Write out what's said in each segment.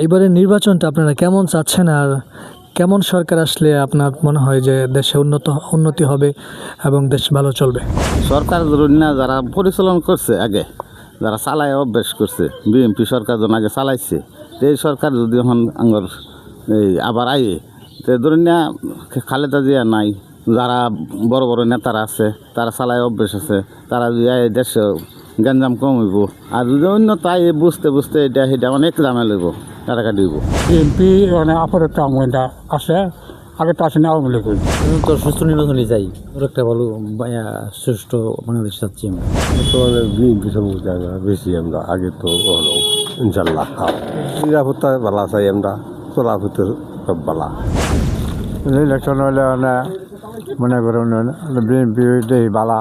এইবারের নির্বাচনটা আপনারা কেমন চাচ্ছেন, আর কেমন সরকার আসলে আপনার মনে হয় যে দেশে উন্নতি হবে এবং দেশ ভালো চলবে? সরকার ধরুন না, যারা পরিচালনা করছে আগে, যারা চালায় অভ্যাস করছে, বিএনপি সরকার যখন আগে চালাইছে, তো এই সরকার যদি এখন আঙ্গর এই আবার আয়ে, তো ধরুন না খালেদা জিয়া নাই, যারা বড় বড় নেতারা আছে, তারা চালায় অভ্যাস আছে, তারা যদি আয়ে দেশে গঞ্জাম কমিব, আর যদি অন্য তাই বুঝতে বুঝতে এটা সেটা অনেক ঝামেলা হইব, কাটাকাটি হইব। বিএনপি মানে আপাতত আমলটা আছে, আগে তো আসেনি আওয়ামী লীগ। তো সুস্থ নির্বাচনে যাই, ওর একটা ভালো সুষ্ঠু বাংলাদেশ চাচ্ছি আমরা। বর্তমানে বিএনপি সব জায়গা বেশি আমরা আগে তো হলো ইনশাল্লাহ নিরাপত্তা বালা চাই আমরা, চলাফেতে সব বালা। ইলেকশন হলে মানে মনে করেন বিএনপি দেই বালা,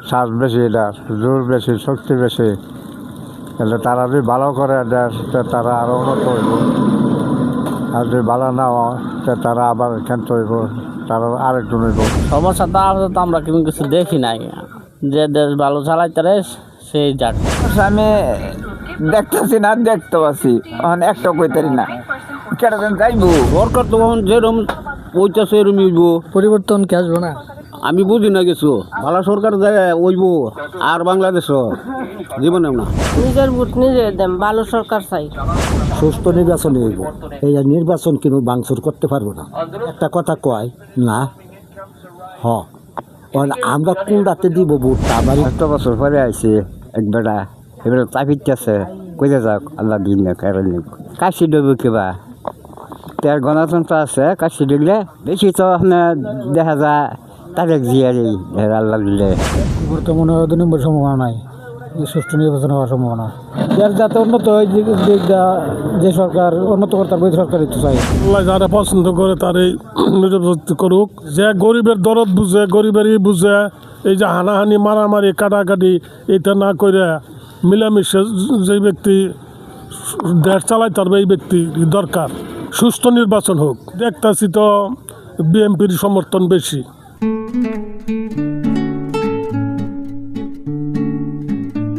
শ্বাস বেশি, এটা জোর বেশি, শক্তি বেশি, তাহলে তারা যদি ভালো করে দেশ তারা আরও উন্নত হইব, আর যদি ভালো না হয় তারা আবার ক্ষান্ত হইব, তারা আরেকজন হইব। সমস্যা তো আমরা কিন্তু কিছু দেখি নাই, যে দেশ ভালো চালাইতে সেই যাক। আমি দেখতেছি না, দেখতে পাচ্ছি একটা কইতারি না, কেন যাইবো সরকার তো যেরকম ওইটাছে এরম পরিবর্তন কি আসবে না? আমি বুঝি না কিছু। ভালো সরকার জায়গায় ওইব, আর বাংলাদেশ জীবনে না। নিজের ভোট নিজে দেন, ভালো সরকার চাই। সুস্থ নির্বাচন হইব, এই নির্বাচন কিন্তু বাংসুর করতে পারবো না। একটা কথা কয় না, আমরা কোনটাতে দিব ভোট? আমার 1 বছর পরে আইসি একবেলা, এবার চাপিতেছে, কইতে যাক আল্লাহ দিন না কারণ কাশি দেব কিবা তার গণতন্ত্র আছে, কাশি দেখলে বেশি তো আপনার দেখা যায় তাদের জিয়ারি আল্লাহ দিলে। বর্তমানে 2 নম্বর সম্ভাবনা নাই, সুষ্ঠু নির্বাচন হওয়ার সম্ভাবনা। এর যাতে উন্নত হয়, যে সরকার উন্নত করতে পারবে, সরকারই তো চাই। আল্লাহ যারা পছন্দ করে তারই নির্বাচন করুক, যে গরিবের দরদ বুঝে, গরিবেরই বুঝে, এই যে হানাহানি মারামারি কাটাকাটি এটা না করে মিলামিশে যে ব্যক্তি দেশ চালায় তার এই ব্যক্তি দরকার। সুস্থ নির্বাচন হোক। দেখতেছি তো বিএনপির সমর্থন বেশি।